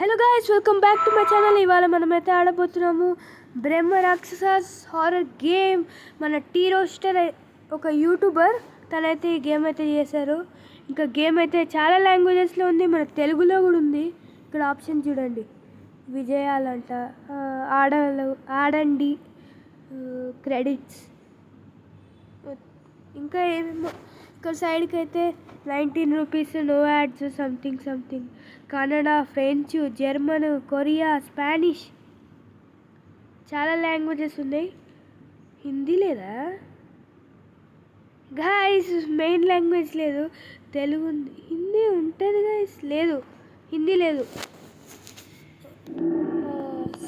Hello guys, welcome back to my channel. ఇవాళ మనమైతే ఆడబోతున్నాము బ్రహ్మ రాక్షసస్ horror game. మన టీ రోస్టర్ ఒక యూట్యూబర్ తనైతే ఈ గేమ్ అయితే చేశారు. ఇంకా గేమ్ అయితే చాలా లాంగ్వేజెస్లో ఉంది, మన తెలుగులో కూడా ఉంది. ఇక్కడ ఆప్షన్ చూడండి, విజయాలంట, ఆడండి, క్రెడిట్స్, ఇంకా ఏమేమో. ఇక్కడ సైడ్కి అయితే 19 rupees, no ads, something Kannada, French, German, Korea, Spanish, చాలా లాంగ్వేజెస్ ఉన్నాయి. హిందీ లేదా గాయస్? మెయిన్ లాంగ్వేజ్ లేదు, తెలుగు ఉంది. హిందీ ఉంటుంది గాయస్, లేదు, హిందీ లేదు.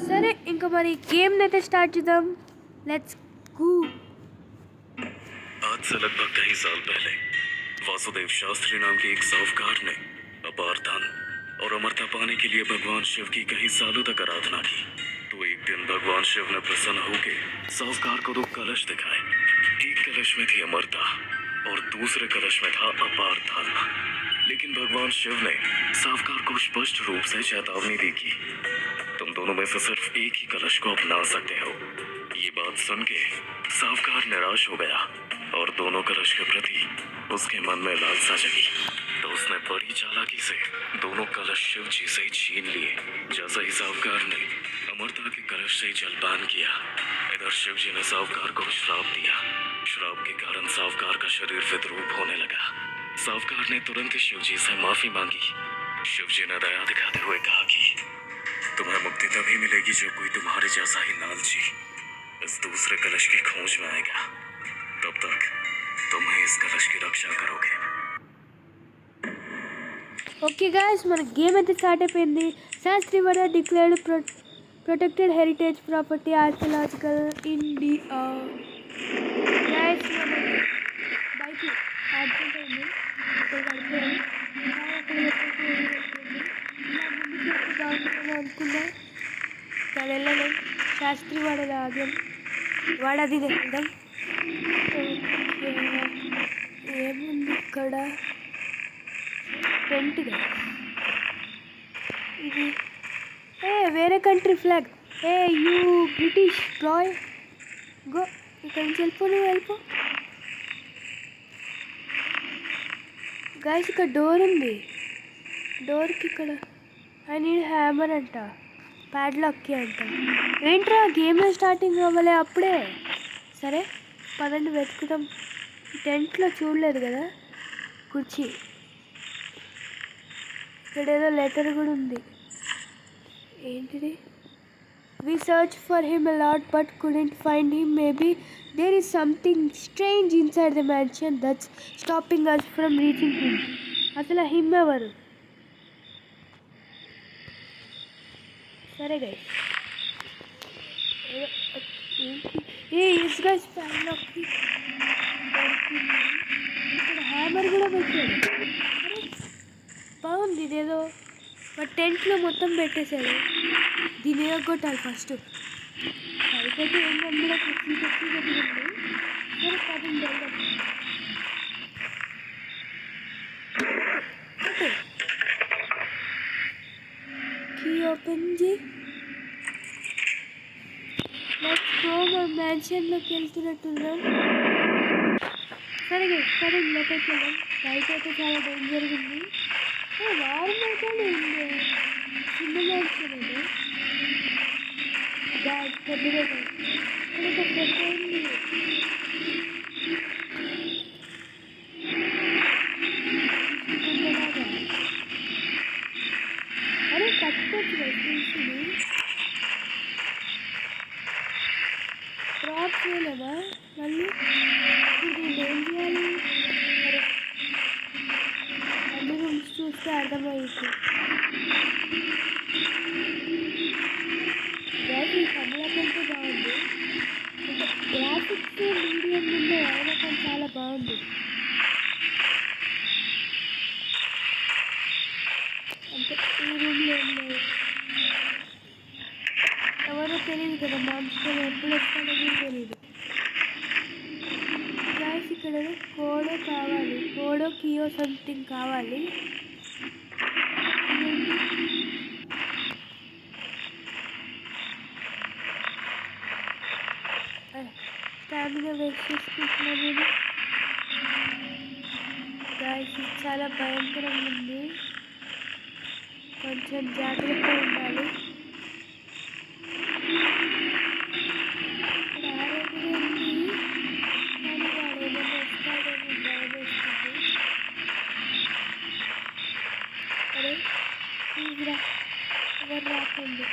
సరే, ఇంకా మరి గేమ్ని అయితే స్టార్ట్ చేద్దాం. Let's go. आज से लगभग कई साल पहले वासुदेव शास्त्री नाम के एक साहूकार ने अपार धन और अमरता पाने के लिए भगवान शिव की कई सालों तक आराधना की। तो एक दिन भगवान शिव ने प्रसन्न होकर साहूकार को 2 कलश दिखाए। एक कलश में थी अमरता और दूसरे कलश में था अपार धन। लेकिन भगवान शिव ने साहूकार को स्पष्ट रूप से चेतावनी दी कि तुम दोनों में से सिर्फ एक ही कलश को अपना सकते हो। ये बात सुन के साहूकार निराश हो गया और दोनों कलश के प्रति उसके मन में लालसा जगी। तो उसने बड़ी चालाकी से दोनों कलश शिव जी से छीन लिए। जैसा ही साहूकार ने अमरता के कलश से जलपान किया, इधर शिव जी ने साहूकार को श्राप दिया। श्राप के कारण साहूकार का शरीर विद्रूप होने लगा। साहूकार ने तुरंत शिव जी से माफी मांगी। शिव जी ने दया दिखाते हुए कहा कि तुम्हें मुक्ति तभी मिलेगी जो कोई तुम्हारे जैसा ही लालची इस दूसरे कलश की खोज में आएगा। तब तक तुम ही इस कलश की रक्षा करोगे। ఓకే గాయస్, మన గేమ్ అయితే స్టార్ట్ అయిపోయింది. Shastri Wada declared protected heritage property archaeological India. Guys, bike accident అయింది, ఇక్కడ పడిపోయాను. బాగుంటుందని అనుకున్నా, కానీ వెళ్ళలేం. శాస్త్రి వాడలో ఆగ్యం, వాడది వెళ్దాం. ఏముంది ఇక్కడ? టెంట్గా ఇది. వేరే country flag. You British boy, go. ఇక్కడి నుంచి వెళ్ళిపో, నువ్వు వెళ్ళిపో. గాయస్, ఇక్కడ డోర్ ఉంది. డోర్కి ఇక్కడ ఐ నీడ్ హ్యామర్ అంట, ప్యాడ్లాక్కి అంట. ఏంట్రా, గేమ్ స్టార్టింగ్ అవ్వలే అప్పుడే? సరే పదండి, వెతుకుతాం. టెంట్లో చూడలేదు కదా కుర్చీ. ఇక్కడ ఏదో లెటర్ కూడా ఉంది. ఏంటిది? We searched for him a lot but couldn't find him. Maybe there is something strange inside the mansion that's stopping us from reaching him. అసలు హిమ్ ఎవరు? సరే గైస్, ఎస్ గైస్, ప్యాడ్లాక్కి ఇక్కడ హ్యామర్ కూడా పెట్టాడు. బాగుంది ఇదేదో. మా టెంట్లో మొత్తం పెట్టేశాడు. దీని కొట్టాలి ఫస్ట్. పైకైతే ఏంటంటే కూడా కచ్చి కట్టింది. సరే పదండి, కీ ఓపెన్ చేయి. Let's go. మా మ్యాన్షన్లోకి వెళ్తున్నట్టున్నాం. సరే గైస్, పదండి లోపలికి వెళ్దాం. బయట అయితే చాలా డేంజర్గా ఉంది. వారం అయితే ఉంది, చిన్న మ్యాన్షన్ అది. పెద్దగా ఇక్కడ పెద్ద ఉంది. అరే కట్టుకోవచ్చు కదా తెలుసుని. క్రాప్ చేయలేదా మళ్ళీ? ఇది ఏం చేయాలి? అరే అన్ని రూమ్స్ చూస్తే అర్థమవుతుంది. ఈ కమలా కంటే బాగుంది. ఇంకా గ్రాఫిక్స్ మీడియం ఉండే అయినా కానీ చాలా బాగుంది. అంటే ఈ రూమ్లో ఉన్నాయి. ఎవరో తెలియదు కదా, మాన్స్టర్ ఎప్పుడు వస్తాడో కూడా తెలియదు. గాయస్, ఇక్కడ కోడో కావాలి, కోడో కియో సంథింగ్ కావాలి. ఈజీగా వేస్ట్ చేసుకుంటున్నాను నేను. గాయస్ ఇది చాలా భయంకరంగా ఉంది, కొంచెం జాగ్రత్తగా ఉండాలి. ఇక్కడ ఆరోగ్యం ఉంది కానీ వాడు ఏమైనా వస్తాడేమో భయం వేస్తుంది. అరే ప్లీజ్రా ఎవరు రాకండి.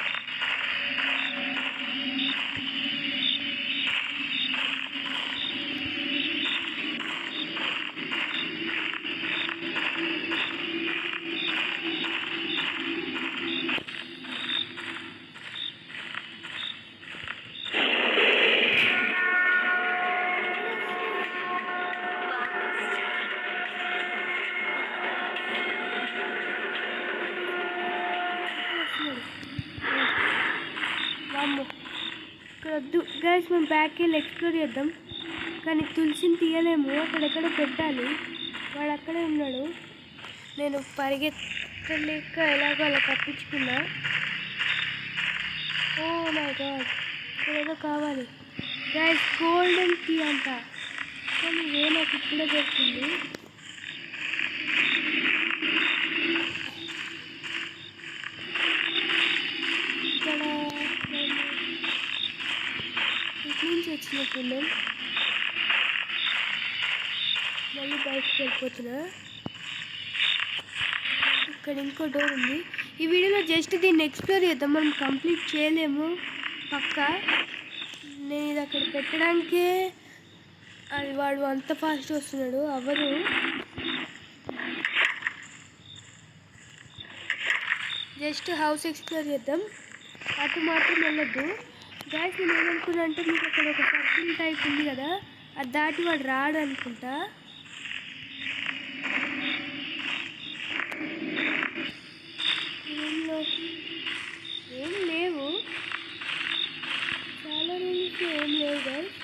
వామ్మో ఇక్కడ వద్దు గైస్, మనం బ్యాక్ వెళ్ళి ఎక్స్ప్లోర్ చేద్దాం. కానీ తులసిని తీయలేము, అక్కడెక్కడ పెట్టాలి. వాడు అక్కడే ఉన్నాడు. నేను పరిగెత్తలేక ఎలాగో అలా తప్పించుకున్నా. ఓ మై గాడ్, ఇక్కడ ఏదో కావాలి గైస్, గోల్డెన్ కీ అంట. కానీ ఇదే నాకు ఇప్పుడే దొరికింది. ఇక్కడ ఇటు నుంచి వచ్చినట్టున్నాం, మళ్ళీ బయటకు వెళ్ళిపోతున్నా. ఇక్కడ ఇంకో డోర్ ఉంది. ఈ వీడియోలో జస్ట్ దీన్ని ఎక్స్ప్లోర్ చేద్దాం, మనం కంప్లీట్ చేయలేము పక్కా. నేను ఇది అక్కడ పెట్టడానికే అది వాడు అంత ఫాస్ట్ వస్తున్నాడు. అవరు జస్ట్ హౌస్ ఎక్స్ప్లోర్ చేద్దాం, అటు మాత్రం వెళ్ళొద్దు. గ్యాస్ నేను ఏమనుకున్నా అంటే మీకు అక్కడ ఒక సర్కిల్ టైప్ ఉంది కదా, అది దాటి వాడు రాడు అనుకుంటా. రూమ్లో ఏం లేవు, చాలా రూమ్స్ ఏం లేవు గ్యాస్.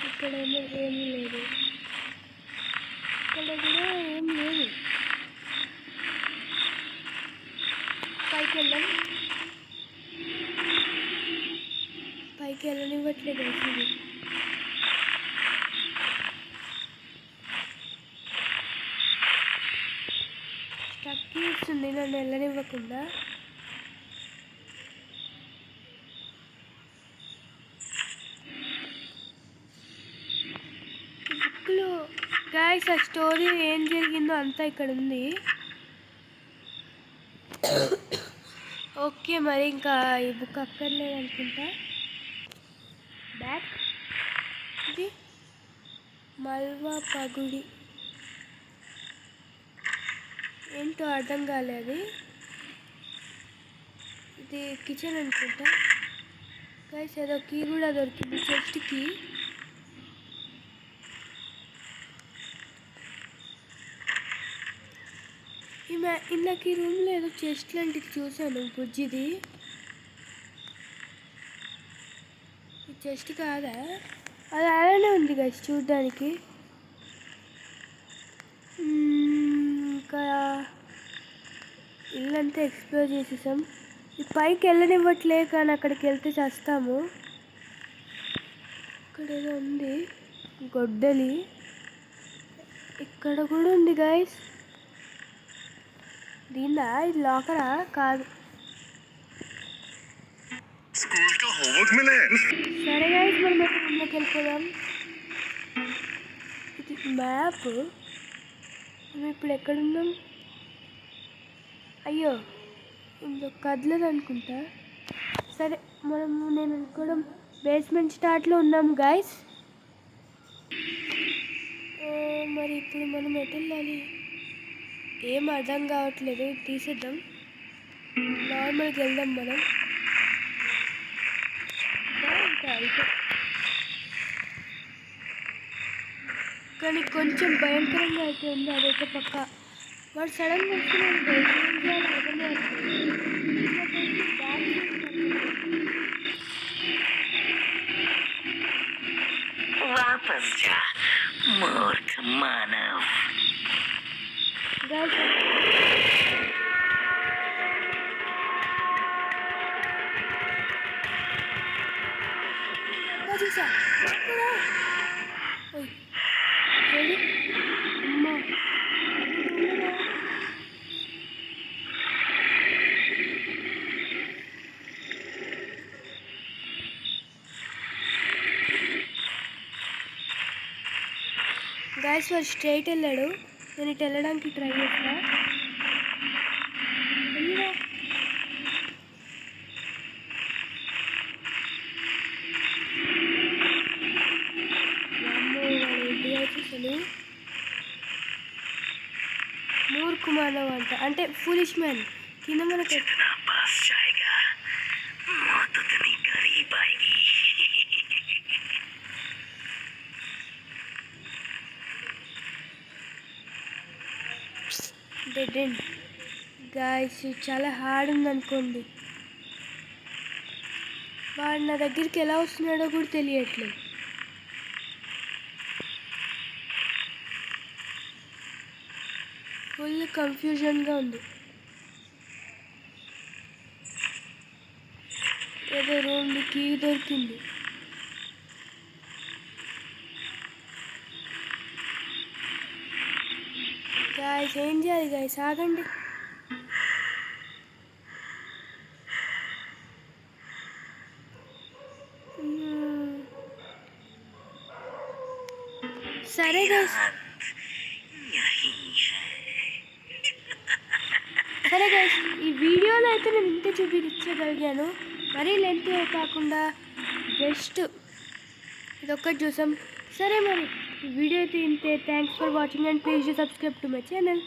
ఇక్కడేమో ఏమీ లేదు, ఇక్కడ కూడా ఏం లేదు. పైకి వెళ్దాం, పైకి వెళ్ళనివ్వట్లేదు అసలు. స్టక్ ఇస్తుంది నన్ను వెళ్ళనివ్వకుండా. బుక్లో గాయస్ ఆ స్టోరీ ఏం జరిగిందో అంతా ఇక్కడ ఉంది. ఓకే మరి ఇంకా ఈ బుక్ అక్కర్లేదు అనుకుంటా. బ్యాక్ ఇది మల్వా పగుడి ఏంటో అర్థం కాలేదు. ఇది కిచెన్ అనుకుంటా గైస్. ఏదో కీ కూడా దొరికింది, చెస్ట్ కీ. ఇందాక ఈ రూమ్లో ఏదో చెస్ట్ లాంటిది చూసాను, బుజ్జిది. ఈ చెస్ట్ కాదా? అది అలానే ఉంది గైస్ చూడ్డానికి. ఇంకా ఇల్లంతా ఎక్స్ప్లోర్ చేసేసాం. ఈ పైకి వెళ్ళనివ్వట్లే, కానీ అక్కడికి వెళ్తే చేస్తాము. ఇక్కడ ఏదో ఉంది గొడ్డలి, ఇక్కడ కూడా ఉంది గైస్. దీందా ఇది లాకరా? కాదు. సరే గైస్ మనం రూమ్లోకి వెళ్ళిపోదాం. ఇది మ్యాప్. మనం ఇప్పుడు ఎక్కడున్నాం? అయ్యో ఇందులో కదలదు అనుకుంటా. సరే నేను అనుకోవడం బేస్మెంట్ స్టార్ట్లో ఉన్నాం గైస్. మరి ఇప్పుడు మనం ఎటు వెళ్ళాలి ఏం అర్థం కావట్లేదు. తీసేద్దాం, నార్మల్గా వెళ్దాం మనం. కానీ కొంచెం భయంకరంగా అయితే ఉంది, అదైతే పక్క. వాడు సడన్గా వస్తున్నాడు. वापस जा मूर्ख मानव. వచ్చేసా చెప్పురా. ఓయ్ ఏడి? అమ్మా తొందరగా. గాయస్ వాడు స్ట్రైట్ వెళ్ళాడు, నేను ఇటు వెళ్ళడానికి ట్రై చేస్తా. వెళ్ళిరా. అమ్మో వాడు ఏంటి వచ్చేసాను. మూర్ఖ మానవ్ అంటే ఫూలిష్ మ్యాన్ కింద మనకు जितना पास जाएगा मौत उतनी करीब आएगी. Dead end. గాయస్ ఇది చాలా హార్డ్ ఉందనుకోండి. వాడు నా దగ్గరికి ఎలా వస్తున్నాడో కూడా తెలియట్లేదు. ఫుల్ కన్ఫ్యూజన్గా ఉంది. ఏదో రూమ్ కీ దొరికింది. గాయస్ ఏం చేయాలి గాయస్? ఆగండి. సరే గాయస్, यही है. సరే గాయస్ ఈ వీడియోలో అయితే నేను ఇంతే చూపించగలిగాను. మరీ లెంత్ కాకుండా జస్ట్ ఇదొక్కటి చూసాం. సరే మరి ఈ వీడియో అయితే ఇంతే. Thanks for watching and please subscribe to my channel.